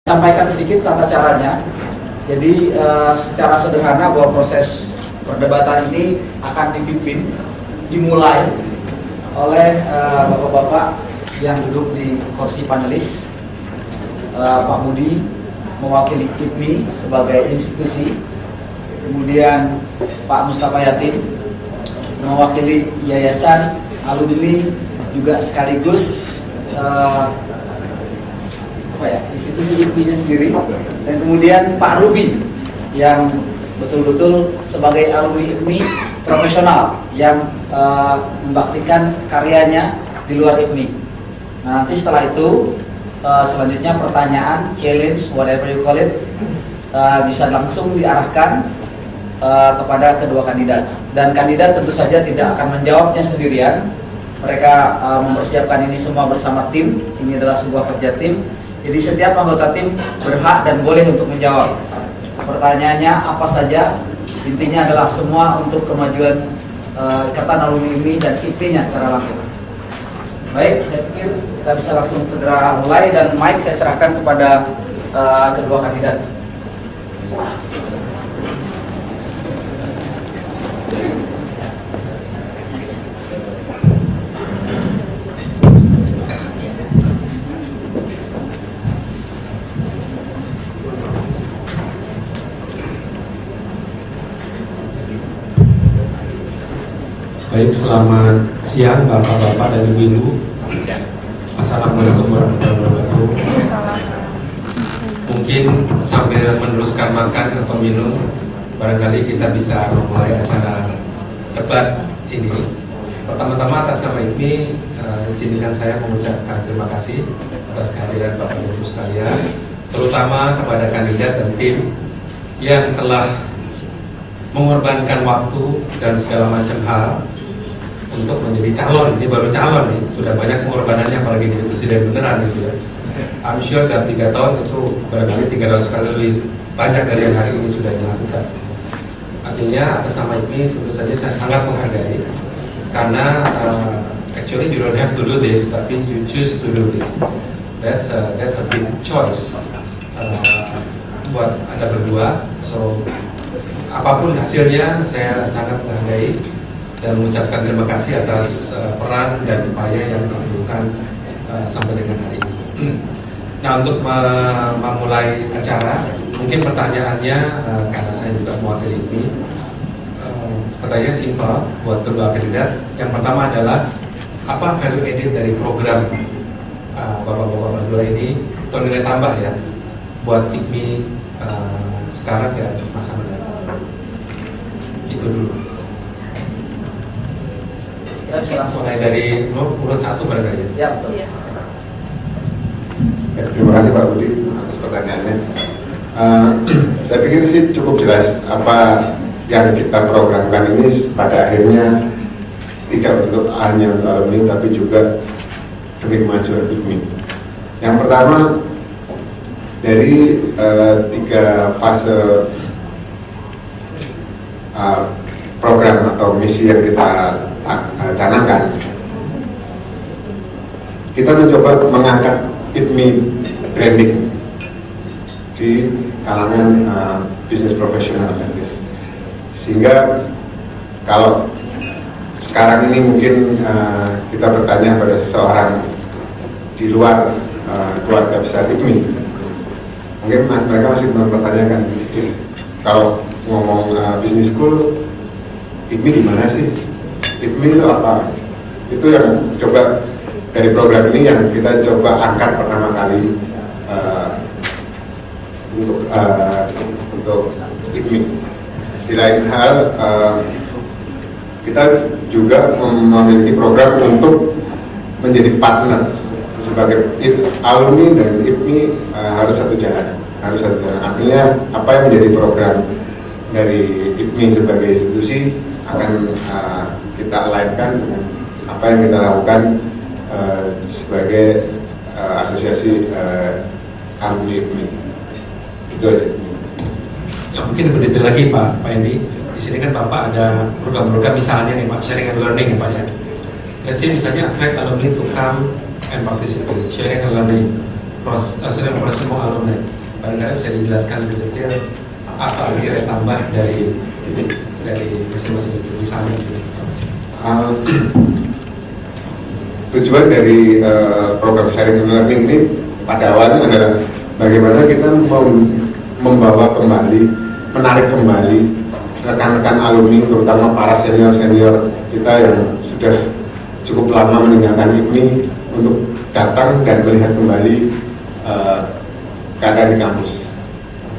Sampaikan sedikit tata caranya. Jadi secara sederhana bahwa proses perdebatan ini akan dimulai oleh bapak-bapak yang duduk di kursi panelis. Pak Budi mewakili IPMI sebagai institusi, kemudian Pak Mustafa Yatin mewakili yayasan alumni juga sekaligus institusi IPMI-nya sendiri, dan kemudian Pak Ruby yang betul-betul sebagai alumni IPMI profesional yang membaktikan karyanya di luar IPMI. Nah, nanti setelah itu selanjutnya pertanyaan, challenge, whatever you call it, bisa langsung diarahkan kepada kedua kandidat, dan kandidat tentu saja tidak akan menjawabnya sendirian. Mereka mempersiapkan ini semua bersama tim. Ini adalah sebuah kerja tim. Jadi setiap anggota tim berhak dan boleh untuk menjawab. Pertanyaannya apa saja, intinya adalah semua untuk kemajuan Ikatan Alumni IPMI dan IPMI-nya secara langsung. Baik, saya pikir kita bisa langsung segera mulai, dan mic saya serahkan kepada kedua kandidat. Baik, selamat siang Bapak-Bapak dan Ibu-Ibu. Assalamualaikum warahmatullahi wabarakatuh. Mungkin sambil meneruskan makan atau minum, barangkali kita bisa memulai acara debat ini. Pertama-tama atas nama IPMI, izinkan saya mengucapkan terima kasih atas kehadiran Bapak Ibu sekalian, terutama kepada kandidat dan tim yang telah mengorbankan waktu dan segala macam hal untuk menjadi calon. Ini baru calon nih, sudah banyak pengorbanannya apalagi jadi presiden beneran gitu ya. I'm sure dalam 3 tahun itu barangkali 300 kali lebih banyak dari yang hari ini sudah dilakukan. Artinya atas nama ini tentu saja saya sangat menghargai, karena actually you don't have to do this, tapi you choose to do this. That's a big choice buat Anda berdua. So apapun hasilnya, saya sangat menghargai dan mengucapkan terima kasih atas peran dan upaya yang dilakukan sampai dengan hari ini. Nah, untuk memulai acara, mungkin pertanyaannya karena saya juga mewakili ini, pertanyaan simpel buat kedua kandidat. Yang pertama adalah, apa value added dari program bapak-bapak berdua ini, atau nilai tambah ya buat IPMI sekarang dan masa mendatang? Itu dulu. Ya, mulai dari urut 1 barangkali. Ya, betul. Ya. Terima kasih Pak Budi atas pertanyaannya. Saya pikir sih cukup jelas apa yang kita programkan ini pada akhirnya tidak untuk hanya untuk alumni, tapi juga demi kemajuan IPMI. Yang pertama, dari 3 fase program atau misi yang kita canangkan, kita mencoba mengangkat IPMI branding di kalangan bisnis profesional Vertis, sehingga kalau sekarang ini mungkin kita bertanya pada seseorang di luar keluarga besar IPMI, mungkin mereka masih belum mempertanyakan, kalau ngomong business school, IPMI di mana sih? IPMI itu apa? Itu yang coba dari program ini yang kita coba angkat pertama kali untuk IPMI. Di lain hal, kita juga memiliki program untuk menjadi partners sebagai alumni dan IPMI harus satu jalan. Artinya apa yang menjadi program dari IPMI sebagai institusi akan kita align-kan dengan apa yang kita lakukan sebagai asosiasi alumni IPMI. Itu aja. Ya, mungkin lebih detail lagi Pak Endi. Di sini kan Bapak ada program-program misalnya nih Pak, sharing and learning ya Pak ya. Let's say misalnya attract alumni to come and participate, sharing and learning. sering proses semua alumni. Barangkali bisa dijelaskan lebih detail apa nilai tambah dari masing-masing itu misalnya gitu. Tujuan dari program sharing and learning ini pada awalnya adalah bagaimana kita membawa kembali, menarik kembali rekan-rekan alumni, terutama para senior-senior kita yang sudah cukup lama meninggalkan IPMI untuk datang dan melihat kembali keadaan di kampus.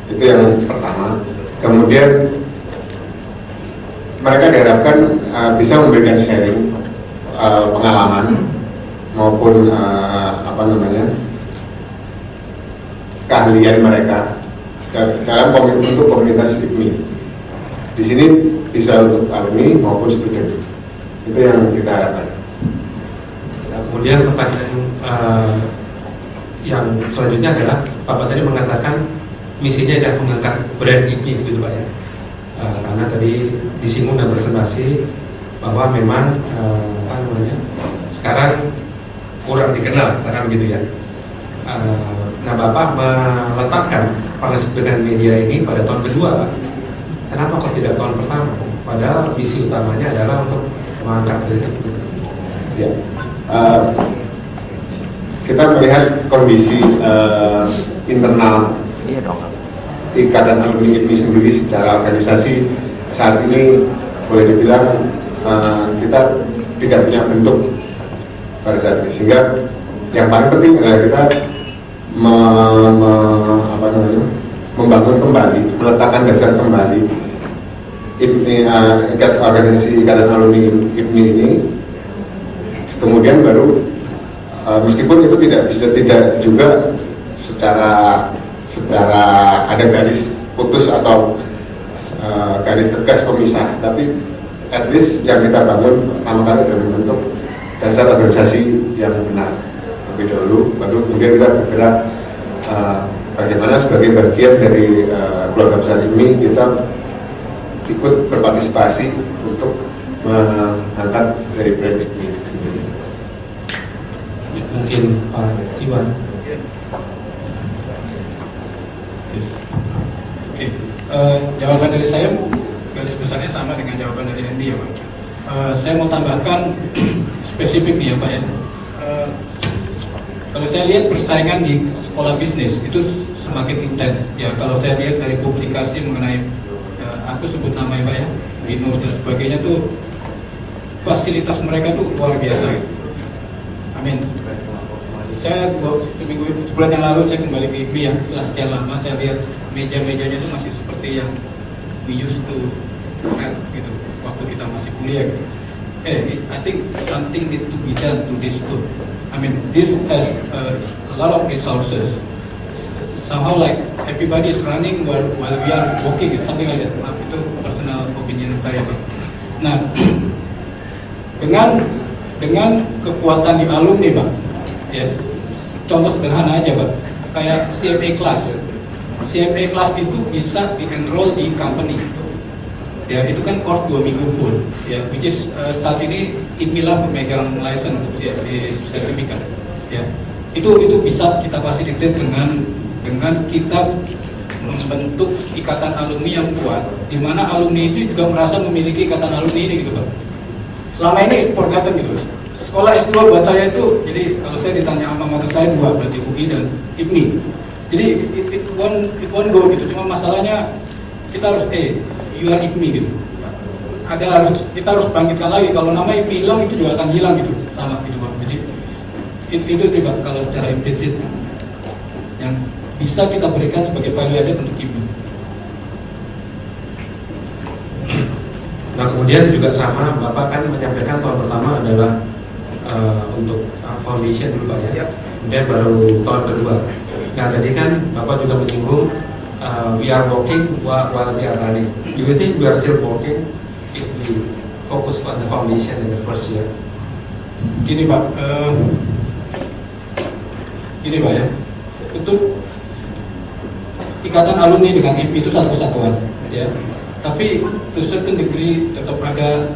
Itu yang pertama. Kemudian mereka diharapkan bisa memberikan sharing pengalaman maupun keahlian mereka dalam untuk komunitas IPMI. Di sini bisa untuk alumni maupun student. Itu yang kita harapkan. Nah, kemudian pertanyaan yang selanjutnya adalah Bapak tadi mengatakan misinya adalah mengangkat brand IPMI, begitu Pak ya? Karena tadi disinggung dan presentasi bahwa memang sekarang kurang dikenal, karena begitu ya. Nah, Bapak meletakkan partnership dengan media ini pada tahun kedua, Pak. Kenapa kok tidak tahun pertama? Padahal misi utamanya adalah untuk mengangkat brand itu. Ya. Kita melihat kondisi internal Ikatan Alumni IPMI sendiri secara organisasi saat ini boleh dibilang kita tidak punya bentuk pada saat ini, sehingga yang paling penting adalah kita membangun kembali, meletakkan dasar kembali organisasi Ikatan Alumni IPMI ini, kemudian baru meskipun itu tidak juga secara ada garis putus atau garis tegas pemisah, tapi at least yang kita bangun pertama kali adalah membentuk dasar organisasi yang benar lebih dahulu, baru kemudian kita bergerak bagaimana sebagai bagian dari keluarga besar ini kita ikut berpartisipasi untuk mengangkat dari brand ini sendiri. Mungkin Pak Iwan. Oke, jawaban dari saya garis besarnya sama dengan jawaban dari Andy ya Pak. Saya mau tambahkan spesifik nih ya Pak ya. Kalau saya lihat persaingan di sekolah bisnis itu semakin intens ya. Kalau saya lihat dari publikasi mengenai aku sebut nama ya Pak ya, BINUS dan sebagainya tuh fasilitas mereka tuh luar biasa. Amin. Saya sebulan yang lalu saya kembali ke IPMI yang setelah sekian lama saya lihat meja-mejanya itu masih seperti yang we used to have gitu waktu kita masih kuliah gitu. I think something need to be done to this school. I mean this has a lot of resources. Somehow like everybody is running while we are working, something like that. Itu personal opinion saya Pak. Nah dengan kekuatan di alumni Pak ya, contoh sederhana aja Pak, kayak CMA class itu bisa di-enroll di company ya, itu kan course 2 minggu full ya, which is saat ini IPMI lah pemegang license untuk sertifikat ya, itu bisa kita fasilitate dengan kita membentuk ikatan alumni yang kuat, di mana alumni itu juga merasa memiliki ikatan alumni ini gitu Pak. Selama ini forgotten gitu. Sekolah S2 buat saya itu, jadi kalau saya ditanya alma mater saya 2, berarti UI dan IPMI. Jadi it won't go gitu. Cuma masalahnya kita harus you are IPMI gitu. Kita harus bangkitkan lagi. Kalau nama IPMI hilang itu juga akan hilang gitu, sama gitu Pak. Jadi itu tiba kalau secara implisit yang bisa kita berikan sebagai value added untuk IPMI. Nah kemudian juga sama, Bapak kan menyampaikan tahun pertama adalah untuk foundation dulu Pak ya, kemudian baru tahun kedua. Nah tadi kan Bapak juga menyinggung we are working while we are running. Do you think we are still working if we focus on the foundation in the first year? Gini Pak ya, untuk ikatan alumni dengan IPMI itu satu kesatuan ya. Tapi to certain degree tetap ada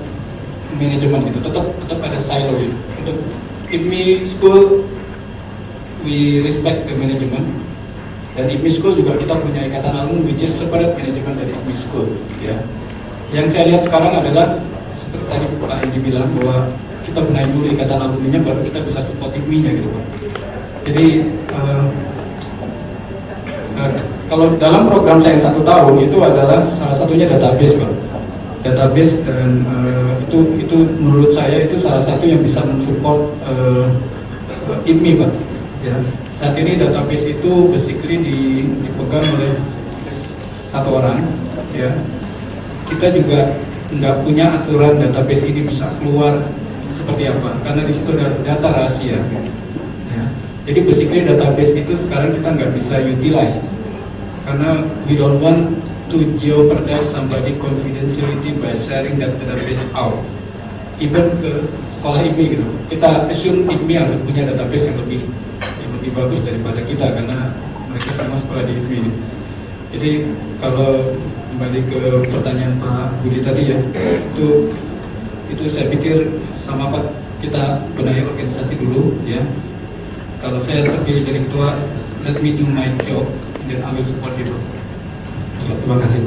manajemen gitu, tetap ada silo gitu. Untuk IPMI school we respect the management. Dan IPMI School juga kita punya ikatan alumni which is separate management dari IPMI School. Ya. Yang saya lihat sekarang adalah seperti tadi Pak Edi bilang bahwa kita benahi dulu ikatan alumninya baru kita bisa support IPMI-nya gitu Pak. Jadi kalau dalam program saya yang 1 tahun itu adalah salah satunya database Pak. Database dan itu menurut saya itu salah satu yang bisa mensupport IPMI Pak. Ya. Saat ini database itu basically dipegang oleh 1 orang. Ya. Kita juga nggak punya aturan database ini bisa keluar seperti apa, karena di situ ada data rahasia. Ya. Jadi basically database itu sekarang kita nggak bisa utilize, karena we don't want to jeopardize somebody confidentiality by sharing that database out. Even ke sekolah IPMI gitu, kita assume IPMI harus punya database yang lebih bagus daripada kita karena mereka semua sekolah di IPMI. Jadi kalau kembali ke pertanyaan Pak Budi tadi ya, itu saya pikir sama Pak, kita benahi organisasi dulu ya. Kalau saya terpilih jadi ketua, let me do my job, then I will support you. Terima kasih.